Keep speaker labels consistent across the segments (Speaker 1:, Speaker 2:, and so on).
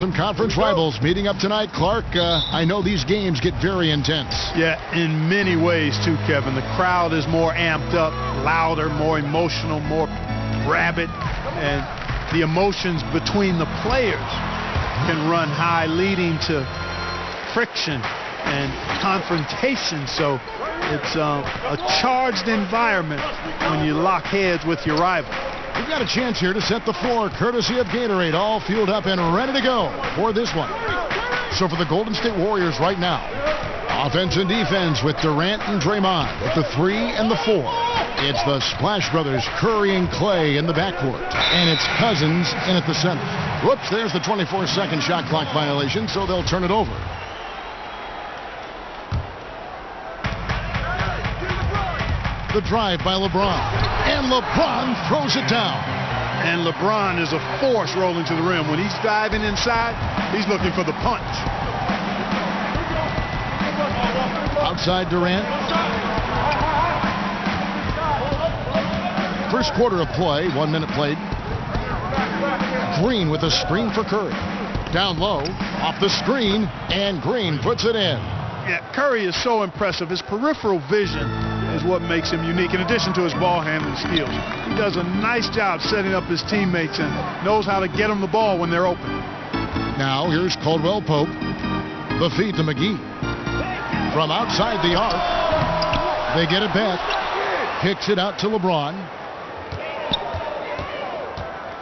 Speaker 1: Some conference rivals meeting up tonight. Clark, I know these games get very intense.
Speaker 2: Yeah, in many ways too, Kevin. The crowd is more amped up, louder, more emotional, more rabid, and the emotions between the players can run high, leading to friction and confrontation. So it's a charged environment when you lock heads with your rival.
Speaker 1: We've got a chance here to set the floor, courtesy of Gatorade, all fueled up and ready to go for this one. So for the Golden State Warriors right now, offense and defense with Durant and Draymond at the 3 and the 4. It's the Splash Brothers, Curry and Clay in the backcourt, and it's Cousins in at the center. Whoops, there's the 24-second shot clock violation, so they'll turn it over. The drive by LeBron, and LeBron throws it down.
Speaker 2: And LeBron is a force rolling to the rim. When he's diving inside, he's looking for the punch.
Speaker 1: Outside Durant. First quarter of play, 1 minute played. Green with a screen for Curry. Down low, off the screen, and Green puts it in.
Speaker 2: Yeah, Curry is so impressive. His peripheral vision is what makes him unique, in addition to his ball handling skills. He does a nice job setting up his teammates and knows how to get them the ball when they're open.
Speaker 1: Now here's Caldwell Pope. The feed to McGee. From outside the arc, they get it back. Kicks it out to LeBron.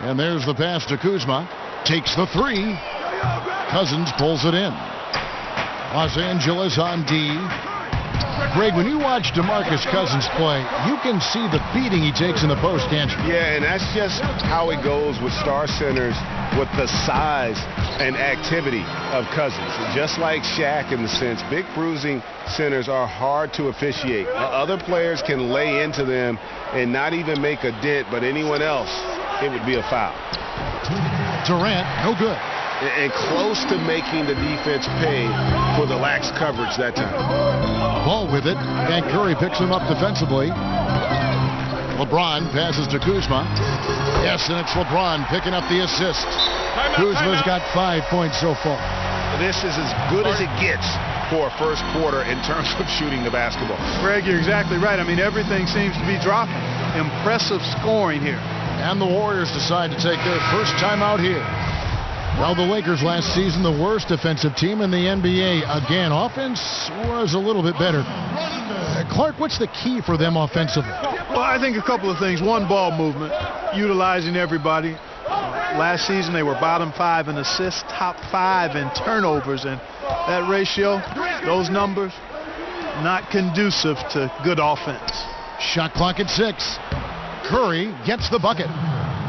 Speaker 1: And there's the pass to Kuzma. Takes the 3. Cousins pulls it in. Los Angeles on D. Greg, when you watch DeMarcus Cousins play, you can see the beating he takes in the post, can't you?
Speaker 3: Yeah, and that's just how it goes with star centers, with the size and activity of Cousins. Just like Shaq in the sense, big bruising centers are hard to officiate. Other players can lay into them and not even make a dent, but anyone else, it would be a foul.
Speaker 1: Durant, no good.
Speaker 3: And close to making the defense pay for the lax coverage that time.
Speaker 1: Ball with it, and Curry picks him up defensively. LeBron passes to Kuzma. Yes, and it's LeBron picking up the assist. Kuzma's got 5 points so far.
Speaker 3: This is as good as it gets for a first quarter in terms of shooting the basketball.
Speaker 2: Greg, you're exactly right. I mean, everything seems to be dropping. Impressive scoring here.
Speaker 1: And the Warriors decide to take their first time out here. Well, the Lakers last season, the worst defensive team in the NBA. Again, offense was a little bit better. Clark, what's the key for them offensively?
Speaker 2: Well, I think a couple of things. One, ball movement, utilizing everybody. Last season, they were bottom 5 in assists, top 5 in turnovers, and that ratio, those numbers, not conducive to good offense.
Speaker 1: Shot clock at 6. Curry gets the bucket.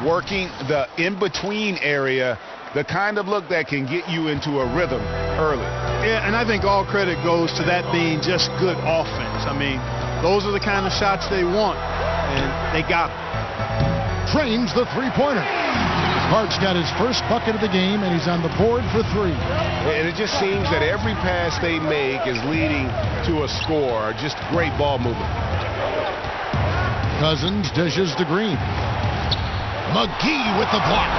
Speaker 3: Working the in-between area, the kind of look that can get you into a rhythm early.
Speaker 2: Yeah, and I think all credit goes to that being just good offense. I mean, those are the kind of shots they want, and they got them.
Speaker 1: Trains the three-pointer. Hart's got his first bucket of the game, and he's on the board for 3.
Speaker 3: And it just seems that every pass they make is leading to a score. Just great ball movement.
Speaker 1: Cousins dishes to Green. McGee with the block.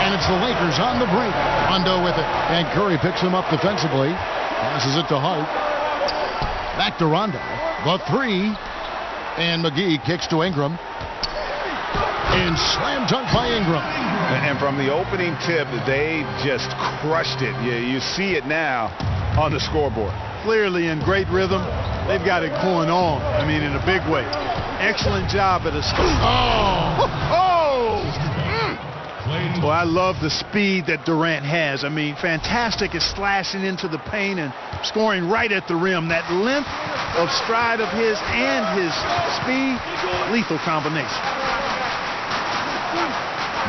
Speaker 1: And it's the Lakers on the break. Rondo with it. And Curry picks him up defensively. Passes it to Hart. Back to Rondo. The 3. And McGee kicks to Ingram. And slam dunk by Ingram.
Speaker 3: And from the opening tip, they just crushed it. You see it now on the scoreboard. Clearly in great rhythm.
Speaker 2: They've got it going on. I mean, in a big way. Excellent job at a stop. Well, I love the speed that Durant has. I mean, fantastic at slashing into the paint and scoring right at the rim. That length of stride of his and his speed, lethal combination.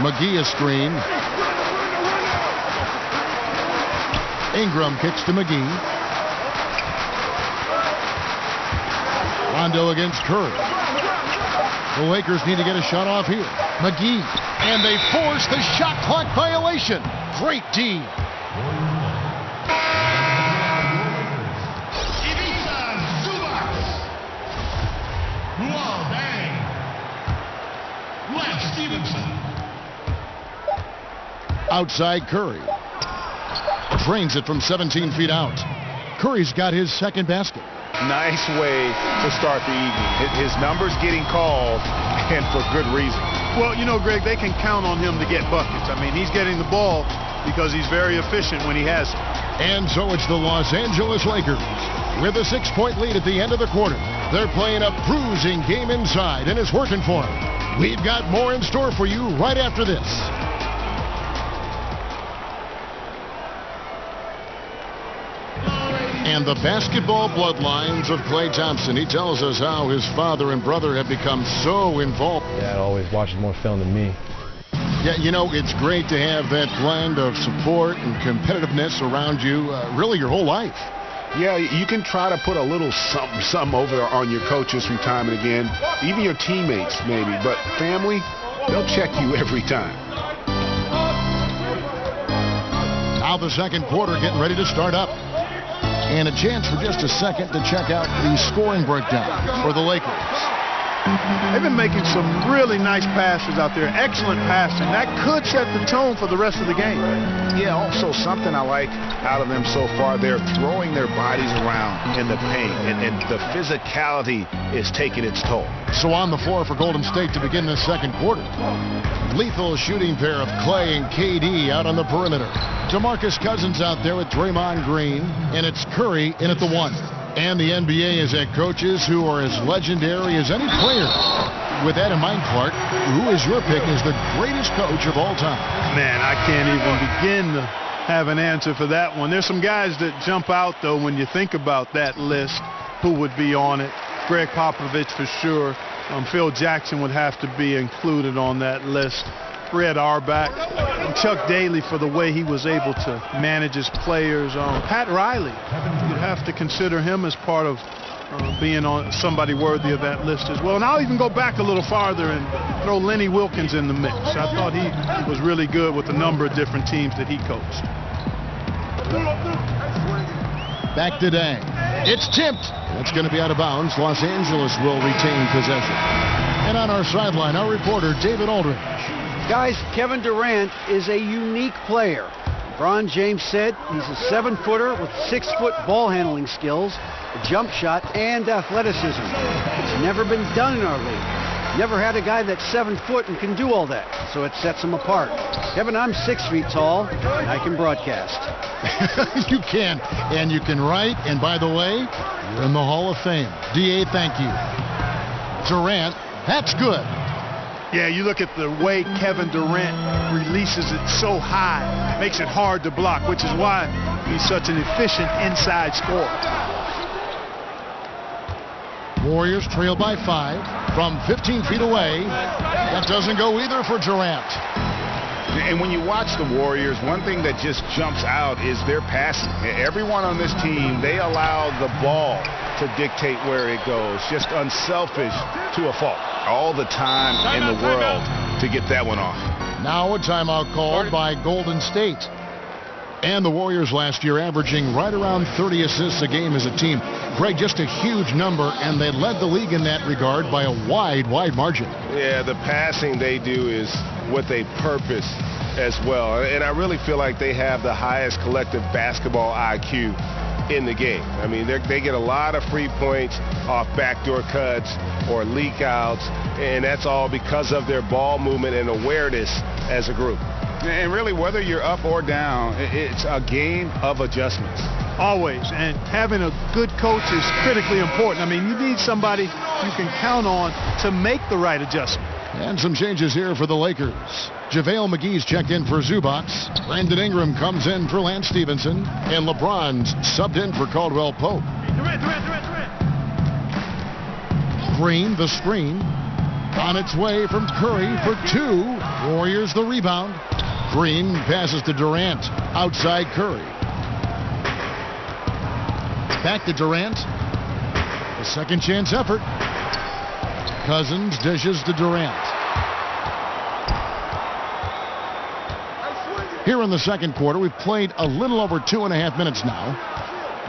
Speaker 1: McGee a screen. Ingram kicks to McGee. Rondo against Curry. The Lakers need to get a shot off here. McGee. And they force the shot clock violation. Great D. Outside Curry. Drains it from 17 feet out. Curry's got his second basket.
Speaker 3: Nice way to start the evening. His numbers getting called, and for good reason.
Speaker 2: Well, you know, Greg, they can count on him to get buckets. I mean, he's getting the ball because he's very efficient when he has it.
Speaker 1: And so it's the Los Angeles Lakers with a 6-point lead at the end of the quarter. They're playing a bruising game inside, and it's working for them. We've got more in store for you right after this. And the basketball bloodlines of Klay Thompson. He tells us how his father and brother have become so involved.
Speaker 4: Dad always watches more film than me.
Speaker 1: Yeah, you know, it's great to have that blend of support and competitiveness around you really your whole life.
Speaker 3: Yeah, you can try to put a little something over on your coaches from time and again, even your teammates maybe, but family, they'll check you every time.
Speaker 1: Now the second quarter getting ready to start up. And a chance for just a second to check out the scoring breakdown for the Lakers.
Speaker 2: They've been making some really nice passes out there. Excellent passing. That could set the tone for the rest of the game.
Speaker 3: Yeah, also something I like out of them so far, they're throwing their bodies around in the paint, and the physicality is taking its toll.
Speaker 1: So on the floor for Golden State to begin the second quarter. Lethal shooting pair of Klay and KD out on the perimeter. DeMarcus Cousins out there with Draymond Green, and it's Curry in at the 1. And the NBA has had coaches who are as legendary as any player. With that in mind, Clark, who is your pick as the greatest coach of all time?
Speaker 2: Man, I can't even begin to have an answer for that one. There's some guys that jump out, though, when you think about that list, who would be on it. Greg Popovich for sure. Phil Jackson would have to be included on that list. Fred Auerbach, and Chuck Daly for the way he was able to manage his players. Pat Riley, you'd have to consider him as part of being on somebody worthy of that list as well. And I'll even go back a little farther and throw Lenny Wilkins in the mix. I thought he was really good with a number of different teams that he coached.
Speaker 1: Back today. It's tipped. That's going to be out of bounds. Los Angeles will retain possession. And on our sideline, our reporter, David Aldridge.
Speaker 5: Guys, Kevin Durant is a unique player. LeBron James said he's a 7-footer with 6-foot ball handling skills, a jump shot, and athleticism. It's never been done in our league. Never had a guy that's 7 foot and can do all that, so it sets him apart. Kevin, I'm 6 feet tall, and I can broadcast.
Speaker 1: You can, and you can write, and by the way, you're in the Hall of Fame. D.A., thank you. Durant, that's good.
Speaker 2: Yeah, you look at the way Kevin Durant releases it so high, makes it hard to block, which is why he's such an efficient inside scorer.
Speaker 1: Warriors trail by 5 from 15 feet away. That doesn't go either for Durant.
Speaker 3: And when you watch the Warriors, one thing that just jumps out is their passing. Everyone on this team, they allow the ball to dictate where it goes. Just unselfish to a fault. All the time in the world to get that one off.
Speaker 1: Now a timeout called by Golden State. And the Warriors last year averaging right around 30 assists a game as a team. Greg, just a huge number, and they led the league in that regard by a wide margin.
Speaker 3: Yeah, the passing they do is with a purpose as well. And I really feel like they have the highest collective basketball IQ in the game. I mean, they get a lot of free points off backdoor cuts or leak outs, and that's all because of their ball movement and awareness as a group. And really, whether you're up or down, it's a game of adjustments.
Speaker 2: Always. And having a good coach is critically important. I mean, you need somebody you can count on to make the right adjustment.
Speaker 1: And some changes here for the Lakers. JaVale McGee's checked in for Zubac. Brandon Ingram comes in for Lance Stevenson. And LeBron's subbed in for Caldwell Pope. Green, the screen. On its way from Curry for 2. Warriors the rebound. Green passes to Durant. Outside Curry. Back to Durant. A second chance effort. Cousins dishes to Durant. Here in the second quarter, we've played a little over 2.5 minutes now.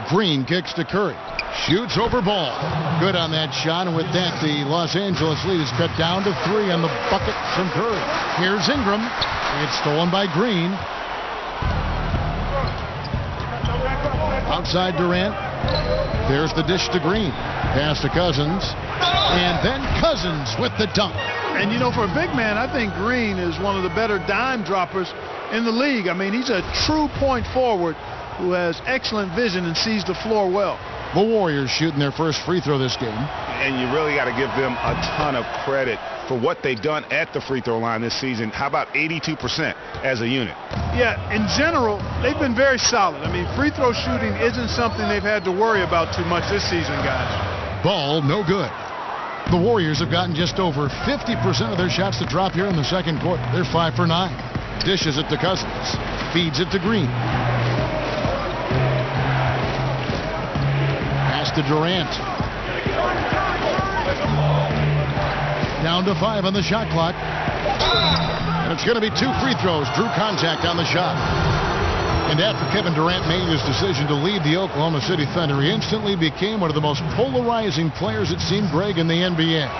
Speaker 1: Green kicks to Curry. Shoots over ball. Good on that shot, and with that, the Los Angeles lead is cut down to 3 on the bucket from Curry. Here's Ingram. It's stolen by Green. Outside Durant. There's the dish to Green. Pass to Cousins. And then Cousins with the dunk.
Speaker 2: And, you know, for a big man, I think Green is one of the better dime droppers in the league. I mean, he's a true point forward who has excellent vision and sees the floor well.
Speaker 1: The Warriors shooting their first free throw this game.
Speaker 3: And you really got to give them a ton of credit for what they've done at the free throw line this season. How about 82% as a unit?
Speaker 2: Yeah, in general, they've been very solid. I mean, free throw shooting isn't something they've had to worry about too much this season, guys.
Speaker 1: Ball no good. The Warriors have gotten just over 50% of their shots to drop here in the second quarter. They're 5 for 9. Dishes it to Cousins. Feeds it to Green. Pass to Durant. Down to 5 on the shot clock. And it's going to be 2 free throws. Drew contact on the shot. And after Kevin Durant made his decision to leave the Oklahoma City Thunder, he instantly became one of the most polarizing players, it seemed, Greg, in the NBA.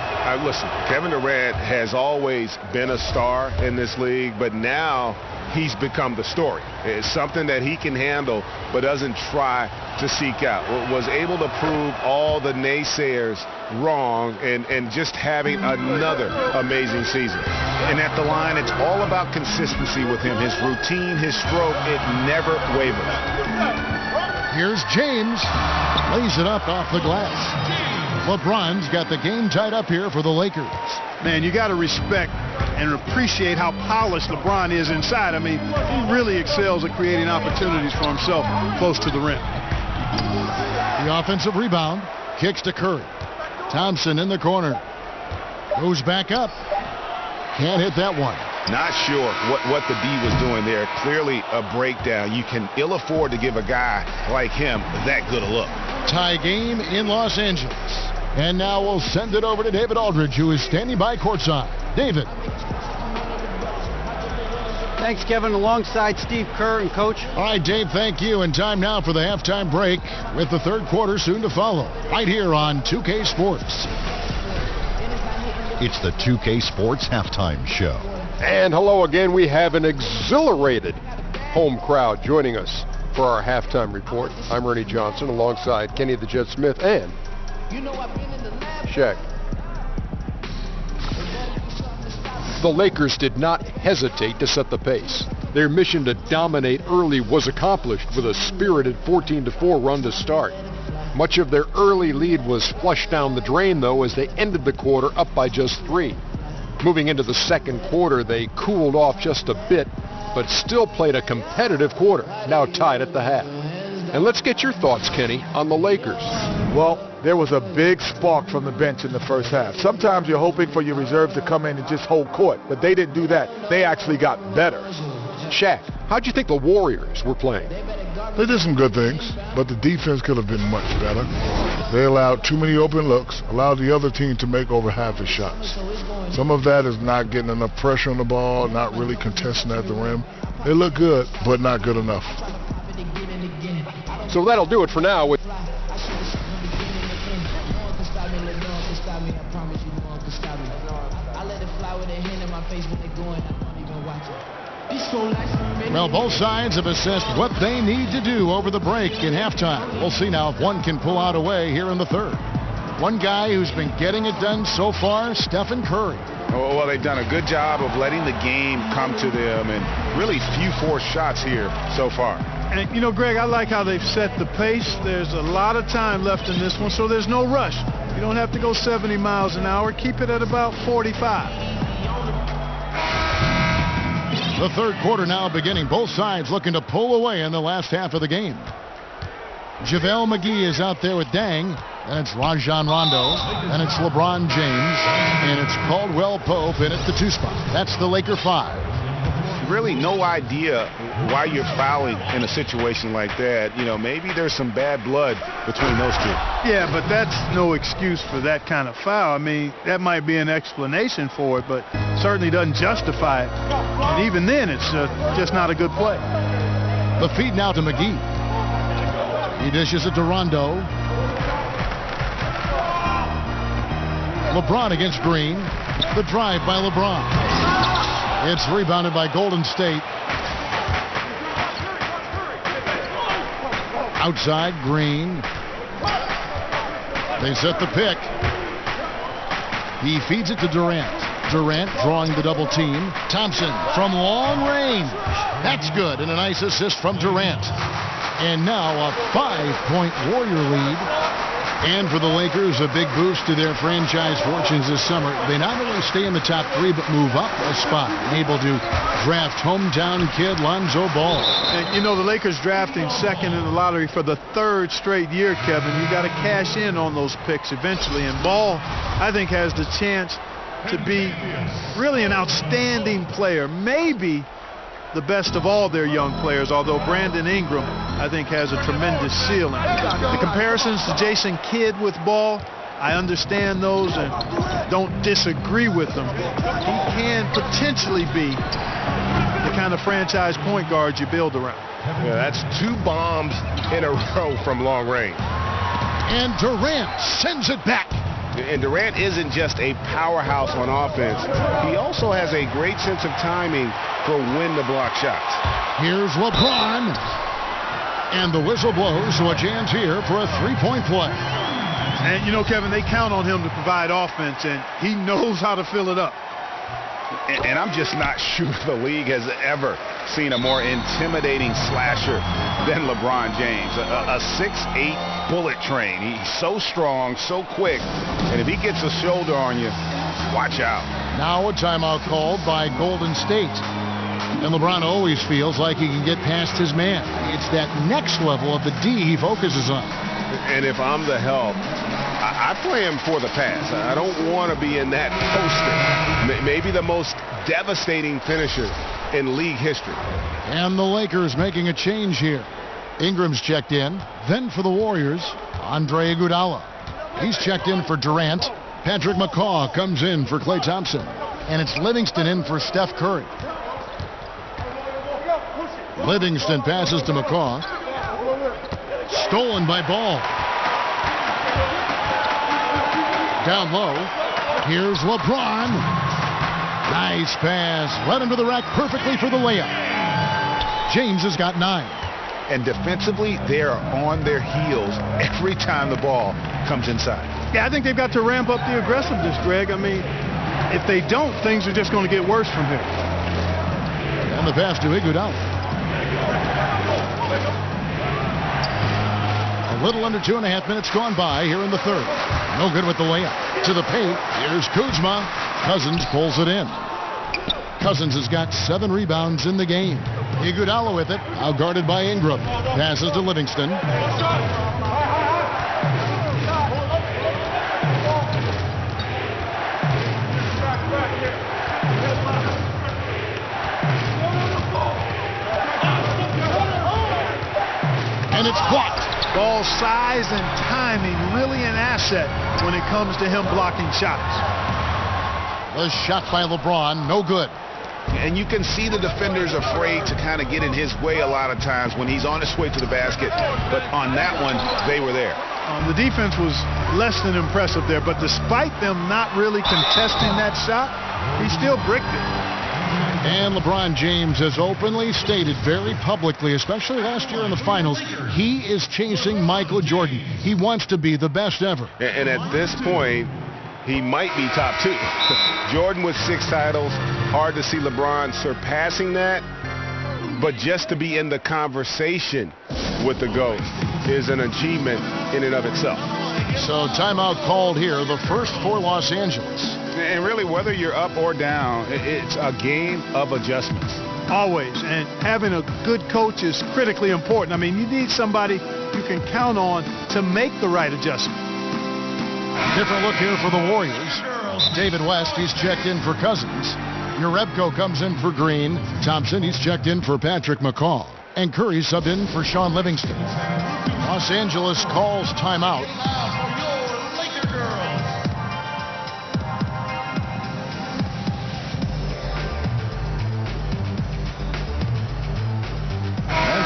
Speaker 3: Listen, Kevin Durant has always been a star in this league, but now he's become the story. It's something that he can handle, but doesn't try to seek out. Was able to prove all the naysayers wrong and just having another amazing season. And at the line, it's all about consistency with him. His routine, his stroke, it never wavers.
Speaker 1: Here's James. Lays it up off the glass. LeBron's got the game tied up here for the Lakers.
Speaker 2: Man, you got to respect and appreciate how polished LeBron is inside. I mean, he really excels at creating opportunities for himself close to the rim.
Speaker 1: The offensive rebound. Kicks to Curry. Thompson in the corner. Goes back up. Can't hit that one.
Speaker 3: Not sure what the D was doing there. Clearly a breakdown. You can ill afford to give a guy like him that good a look.
Speaker 1: Tie game in Los Angeles. And now we'll send it over to David Aldridge, who is standing by courtside. David.
Speaker 5: Thanks, Kevin, alongside Steve Kerr and Coach.
Speaker 1: All right, Dave, thank you. And time now for the halftime break with the third quarter soon to follow. Right here on 2K Sports.
Speaker 6: It's the 2K Sports Halftime Show.
Speaker 7: And hello again. We have an exhilarated home crowd joining us for our halftime report. I'm Ernie Johnson alongside Kenny the Jet Smith and Shaq. The Lakers did not hesitate to set the pace. Their mission to dominate early was accomplished with a spirited 14-4 run to start. Much of their early lead was flushed down the drain, though, as they ended the quarter up by just 3. Moving into the second quarter, they cooled off just a bit, but still played a competitive quarter, now tied at the half. And let's get your thoughts, Kenny, on the Lakers.
Speaker 8: Well, there was a big spark from the bench in the first half. Sometimes you're hoping for your reserves to come in and just hold court, but they didn't do that. They actually got better.
Speaker 7: Shaq, how'd you think the Warriors were playing?
Speaker 9: They did some good things, but the defense could have been much better. They allowed too many open looks, allowed the other team to make over half his shots. Some of that is not getting enough pressure on the ball, not really contesting at the rim. They look good, but not good enough.
Speaker 7: So that'll do it for now.
Speaker 1: Well, both sides have assessed what they need to do over the break in halftime. We'll see now if one can pull out a way here in the third. One guy who's been getting it done so far, Stephen Curry.
Speaker 3: Oh, well, they've done a good job of letting the game come to them and really few forced shots here so far.
Speaker 2: And, you know, Greg, I like how they've set the pace. There's a lot of time left in this one, so there's no rush. You don't have to go 70 miles an hour. Keep it at about 45.
Speaker 1: The third quarter now beginning. Both sides looking to pull away in the last half of the game. JaVale McGee is out there with Dang. And it's Rajon Rondo. And it's LeBron James. And it's Caldwell Pope in at the 2 spot. That's the Laker 5.
Speaker 3: Really no idea why you're fouling in a situation like that. You know, maybe there's some bad blood between those two.
Speaker 2: Yeah, but that's no excuse for that kind of foul. I mean, that might be an explanation for it, but certainly doesn't justify it. And even then, it's just not a good play.
Speaker 1: The feed now to McGee. He dishes it to Rondo. LeBron against Green. The drive by LeBron. It's rebounded by Golden State. Outside, Green. They set the pick. He feeds it to Durant. Durant drawing the double team. Thompson from long range. That's good, and a nice assist from Durant. And now a 5-point Warrior lead. And for the Lakers, a big boost to their franchise fortunes this summer. They not only stay in the top 3, but move up a spot, able to draft hometown kid Lonzo Ball.
Speaker 2: And you know, the Lakers drafting second in the lottery for the 3rd straight year, Kevin. You got to cash in on those picks eventually. And Ball, I think, has the chance to be really an outstanding player. Maybe the best of all their young players, although Brandon Ingram, I think, has a tremendous ceiling. The comparisons to Jason Kidd with Ball, I understand those and don't disagree with them. He can potentially be the kind of franchise point guard you build around.
Speaker 3: Yeah, that's 2 bombs in a row from long range.
Speaker 1: And Durant sends it back.
Speaker 3: And Durant isn't just a powerhouse on offense. He also has a great sense of timing for when to block shots.
Speaker 1: Here's LeBron. And the whistle blows, so a chance here for a 3-point play.
Speaker 2: And, you know, Kevin, they count on him to provide offense, and he knows how to fill it up.
Speaker 3: And I'm just not sure the league has ever seen a more intimidating slasher than LeBron James. A 6'8" bullet train. He's so strong, so quick, and if he gets a shoulder on you, watch out.
Speaker 1: Now a timeout called by Golden State. And LeBron always feels like he can get past his man. It's that next level of the D he focuses on.
Speaker 3: And if I'm the help, I play him for the pass. I don't want to be in that poster. Maybe the most devastating finisher in league history.
Speaker 1: And the Lakers making a change here. Ingram's checked in. Then for the Warriors, Andre Iguodala. He's checked in for Durant. Patrick McCaw comes in for Klay Thompson. And it's Livingston in for Steph Curry. Livingston passes to McCaw. Stolen by Ball. Down low. Here's LeBron. Nice pass. Led him to the rack perfectly for the layup. James has got 9.
Speaker 3: And defensively, they are on their heels every time the ball comes inside.
Speaker 2: Yeah, I think they've got to ramp up the aggressiveness, Greg. I mean, if they don't, things are just going to get worse from here.
Speaker 1: And the pass to Iguodala. A little under 2.5 minutes gone by here in the 3rd. No good with the layup. To the paint. Here's Kuzma. Cousins pulls it in. Cousins has got 7 rebounds in the game. Iguodala with it. Out guarded by Ingram. Passes to Livingston. And it's blocked.
Speaker 2: Ball's size and timing really an asset when it comes to him blocking shots.
Speaker 1: The shot by LeBron, no good.
Speaker 3: And you can see the defenders afraid to kind of get in his way a lot of times when he's on his way to the basket. But on that one, they were there.
Speaker 2: The defense was less than impressive there, but despite them not really contesting that shot, he still bricked it.
Speaker 1: And LeBron James has openly stated very publicly, especially last year in the finals, he is chasing Michael Jordan. He wants to be the best ever.
Speaker 3: And at this point, he might be top 2. Jordan with 6 titles. Hard to see LeBron surpassing that. But just to be in the conversation with the GOAT is an achievement in and of itself.
Speaker 1: So timeout called here, the first for Los Angeles.
Speaker 3: And really, whether you're up or down, it's a game of adjustments.
Speaker 2: Always. And having a good coach is critically important. I mean, you need somebody you can count on to make the right adjustment.
Speaker 1: Different look here for the Warriors. David West, he's checked in for Cousins. Urebko comes in for Green. Thompson, he's checked in for Patrick McCaw. And Curry subbed in for Sean Livingston. Los Angeles calls timeout.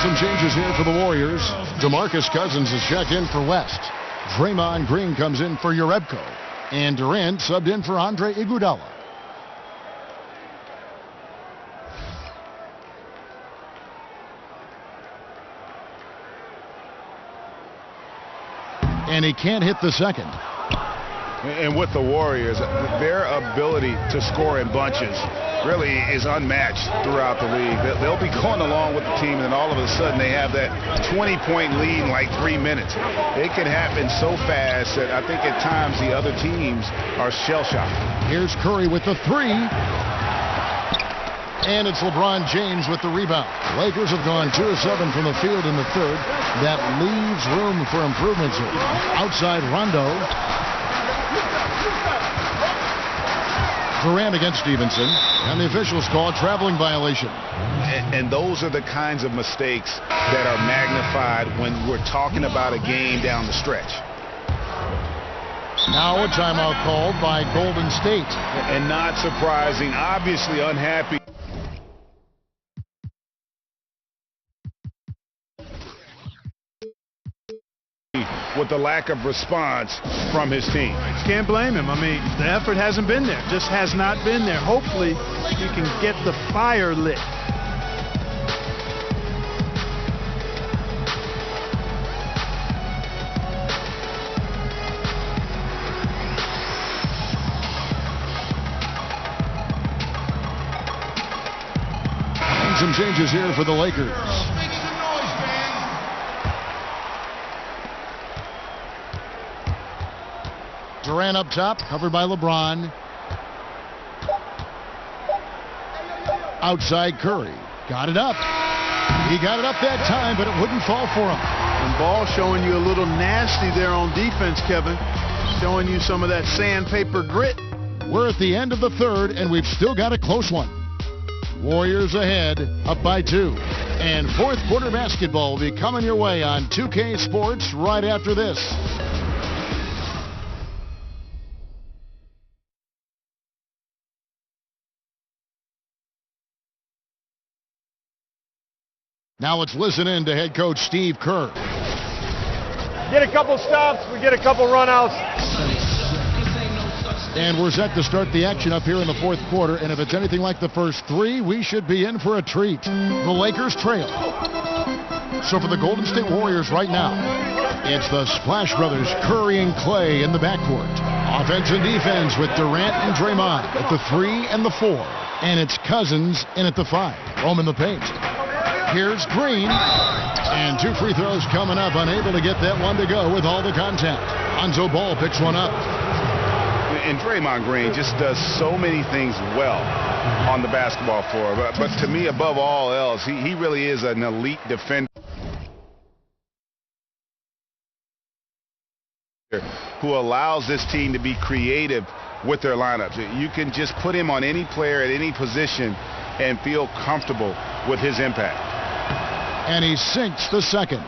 Speaker 1: Some changes here for the Warriors. DeMarcus Cousins is checked in for West. Draymond Green comes in for Urebko. And Durant subbed in for Andre Iguodala. and he can't hit the second.
Speaker 3: And with the Warriors, their ability to score in bunches really is unmatched throughout the league. They'll be going along with the team, and then all of a sudden they have that 20-point lead in like 3 minutes. It can happen so fast that I think at times the other teams are shell-shocked.
Speaker 1: Here's Curry with the three. And it's LeBron James with the rebound. The Lakers have gone 2 of 7 from the field in the third. That leaves room for improvements here. Outside Rondo. Durant against Stevenson. And the officials call a traveling violation.
Speaker 3: And those are the kinds of mistakes that are magnified when we're talking about a game down the stretch.
Speaker 1: Now a timeout called by Golden State.
Speaker 3: And not surprising, obviously unhappy with the lack of response from his team.
Speaker 2: Can't blame him. I mean, the effort hasn't been there. Just has not been there. Hopefully, he can get the fire lit.
Speaker 1: And some changes here for the Lakers. Durant up top, covered by LeBron. Outside Curry. Got it up. He got it up that time, but it wouldn't fall for him.
Speaker 2: And Ball showing you a little nasty there on defense, Kevin. Showing you some of that sandpaper grit.
Speaker 1: We're at the end of the third, and we've still got a close one. Warriors ahead, up by 2. And fourth quarter basketball will be coming your way on 2K Sports right after this. Now let's listen in to head coach Steve Kerr.
Speaker 10: Get a couple stops, we get a couple runouts.
Speaker 1: And we're set to start the action up here in the fourth quarter. And if it's anything like the first 3, we should be in for a treat. The Lakers trail. So for the Golden State Warriors right now, it's the Splash Brothers, Curry and Clay in the backcourt. Offense and defense with Durant and Draymond at the 3 and the 4. And it's Cousins in at the 5. Roam in the paint. Here's Green, and 2 free throws coming up, unable to get that one to go with all the contact. Lonzo Ball picks one up.
Speaker 3: And Draymond Green just does so many things well on the basketball floor. But to me, above all else, he really is an elite defender who allows this team to be creative with their lineups. You can just put him on any player at any position and feel comfortable with his impact.
Speaker 1: And he sinks the second.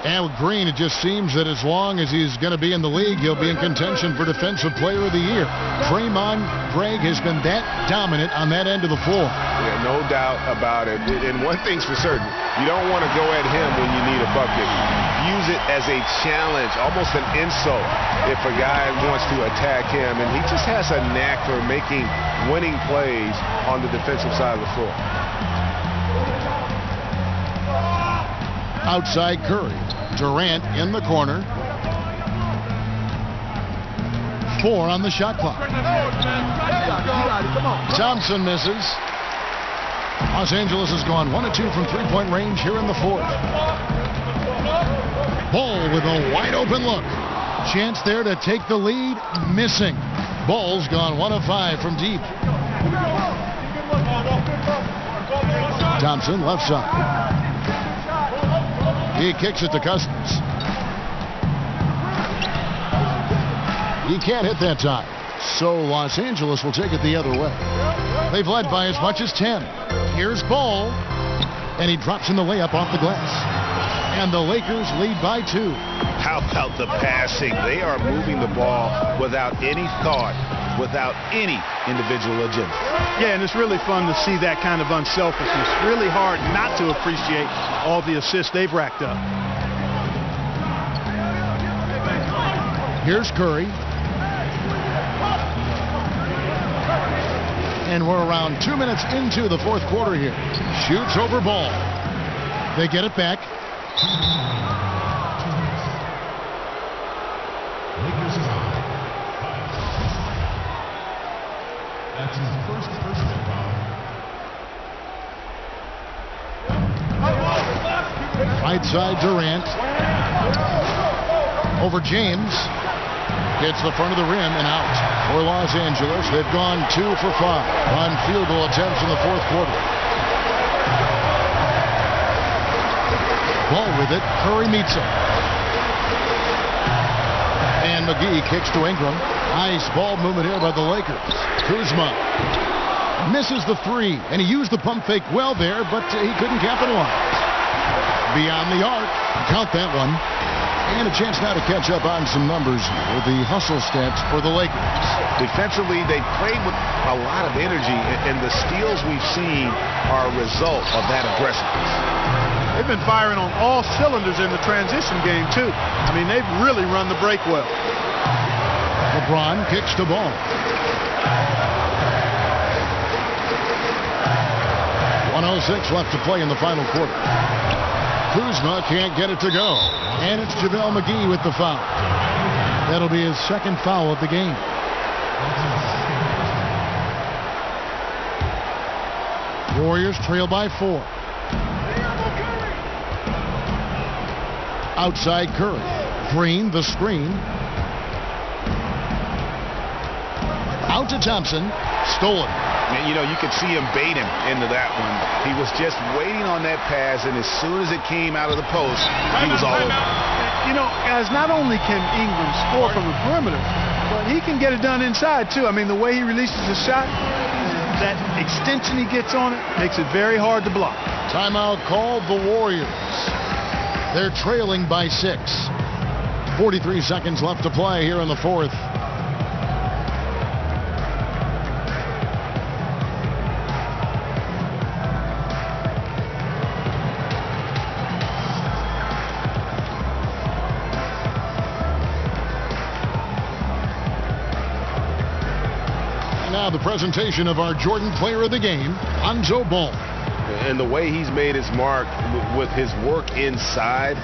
Speaker 1: And with Green, it just seems that as long as he's going to be in the league, he'll be in contention for Defensive Player of the Year. Draymond Greg has been that dominant on that end of the floor.
Speaker 3: Yeah, no doubt about it. And one thing's for certain, you don't want to go at him when you need a bucket. Use it as a challenge, almost an insult if a guy wants to attack him. And he just has a knack for making winning plays on the defensive side of the floor.
Speaker 1: Outside Curry. Durant in the corner. 4 on the shot clock. Thompson misses. Los Angeles has gone 1 of 2 from three-point range here in the fourth. Ball with a wide open look. Chance there to take the lead. Missing. Ball's gone 1 of 5 from deep. Thompson left side. He kicks it to Cousins. He can't hit that time. So Los Angeles will take it the other way. They've led by as much as 10. Here's Ball. And he drops in the layup off the glass. And the Lakers lead by 2.
Speaker 3: How about the passing? They are moving the ball without any thought, without any individual agenda.
Speaker 2: Yeah, and it's really fun to see that kind of unselfishness. Really hard not to appreciate all the assists they've racked up.
Speaker 1: Here's Curry. And we're around 2 minutes into the fourth quarter here. Shoots over Ball. They get it back. Right side Durant. Over James. Hits the front of the rim and out. For Los Angeles, they've gone 2 for 5 on field goal attempts in the fourth quarter. Ball with it. Curry meets him. And McGee kicks to Ingram. Nice ball movement here by the Lakers. Kuzma misses the 3, and he used the pump fake well there, but he couldn't capitalize. Beyond the arc. Count that one. And a chance now to catch up on some numbers with the hustle stats for the Lakers.
Speaker 3: Defensively, they played with a lot of energy, and the steals we've seen are a result of that aggressiveness.
Speaker 2: They've been firing on all cylinders in the transition game, too. I mean, they've really run the break well.
Speaker 1: LeBron kicks the ball. .106 left to play in the final quarter. Kuzma can't get it to go. And it's JaVale McGee with the foul. That'll be his second foul of the game. Warriors trail by 4. Outside Curry. Green, the screen. Out to Thompson. Stolen.
Speaker 3: You know, you could see him bait him into that one. He was just waiting on that pass, and as soon as it came out of the post, he was all over.
Speaker 2: You know, guys, not only can Ingram score from the perimeter, but he can get it done inside, too. I mean, the way he releases the shot, that extension he gets on it, makes it very hard to block.
Speaker 1: Timeout called the Warriors. They're trailing by 6. 43 seconds left to play here in the fourth. The presentation of our Jordan Player of the Game, Lonzo Ball.
Speaker 3: And the way he's made his mark with his work inside,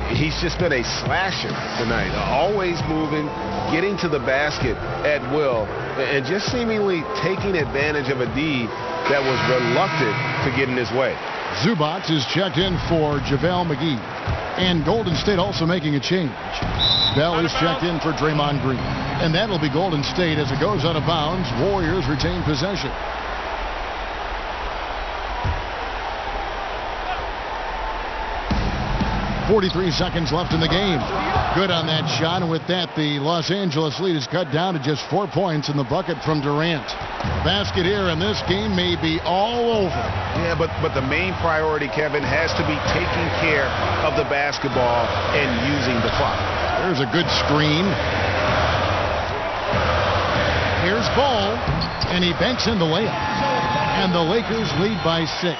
Speaker 3: he's just been a slasher tonight. Always moving, getting to the basket at will, and just seemingly taking advantage of a D that was reluctant to get in his way.
Speaker 1: Zubac is checked in for JaVale McGee. And Golden State also making a change. Bell is checked in for Draymond Green. And that'll be Golden State as it goes out of bounds. Warriors retain possession. .43 seconds left in the game. Good on that shot, and with that, the Los Angeles lead is cut down to just 4 points in the bucket from Durant. Basket here, and this game may be all over.
Speaker 3: Yeah, but the main priority, Kevin, has to be taking care of the basketball and using the clock.
Speaker 1: There's a good screen. Here's Ball, and he banks in the layup. And the Lakers lead by 6.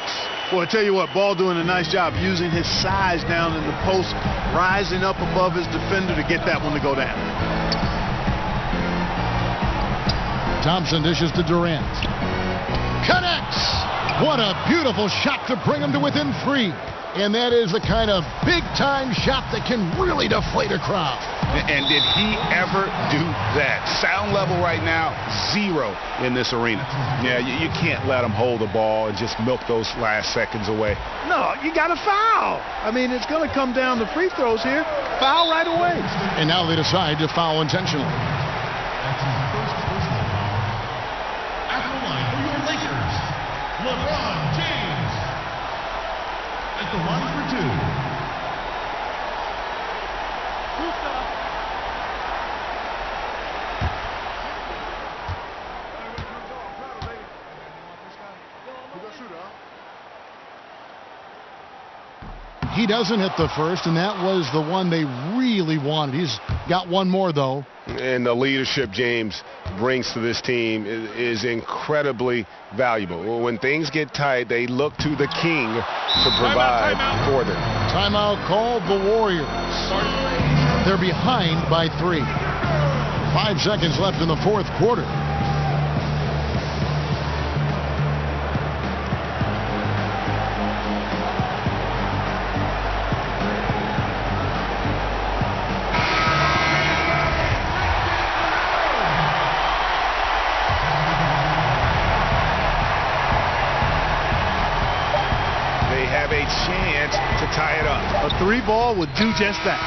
Speaker 2: Well, I tell you what, Ball doing a nice job using his size down in the post, rising up above his defender to get that one to go down.
Speaker 1: Thompson dishes to Durant. Connects! What a beautiful shot to bring him to within 3. And that is the kind of big-time shot that can really deflate a crowd.
Speaker 3: And did he ever do that? Sound level right now, 0 in this arena. Yeah, you can't let him hold the ball and just milk those last seconds away.
Speaker 2: No, you got to foul. I mean, it's going to come down to free throws here. Foul right away.
Speaker 1: And now they decide to foul intentionally.
Speaker 11: At the line for your Lakers, LeBron James. At the line for 2.
Speaker 1: He doesn't hit the first, and that was the one they really wanted. He's got one more, though.
Speaker 3: And the leadership James brings to this team is incredibly valuable. When things get tight, they look to the king to provide for them.
Speaker 1: Timeout called the Warriors. They're behind by 3. 5 seconds left in the fourth quarter.
Speaker 3: Chance to tie it up.
Speaker 2: A 3-ball would do just that.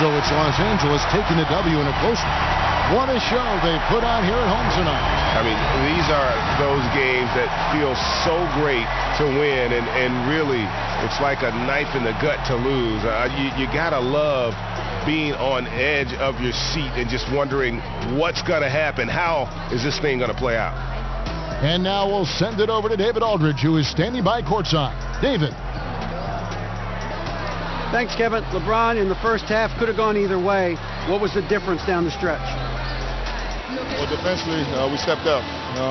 Speaker 1: So it's Los Angeles taking the W in a close one. What a show they put on here at home tonight.
Speaker 3: I mean, these are those games that feel so great to win, and really, it's like a knife in the gut to lose. You gotta love being on edge of your seat and just wondering what's gonna happen. How is this thing gonna play out?
Speaker 1: And now we'll send it over to David Aldridge, who is standing by courtside. David.
Speaker 5: Thanks, Kevin. LeBron in the first half could have gone either way. What was the difference down the stretch?
Speaker 12: Well, defensively, we stepped up.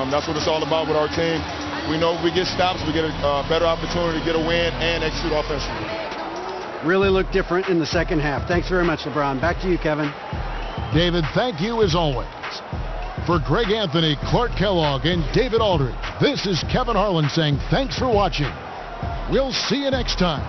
Speaker 12: That's what it's all about with our team. We know if we get stops, we get a better opportunity to get a win and execute offensively.
Speaker 5: Really looked different in the second half. Thanks very much, LeBron. Back to you, Kevin.
Speaker 1: David, thank you as always. For Greg Anthony, Clark Kellogg, and David Aldridge, this is Kevin Harlan saying thanks for watching. We'll see you next time.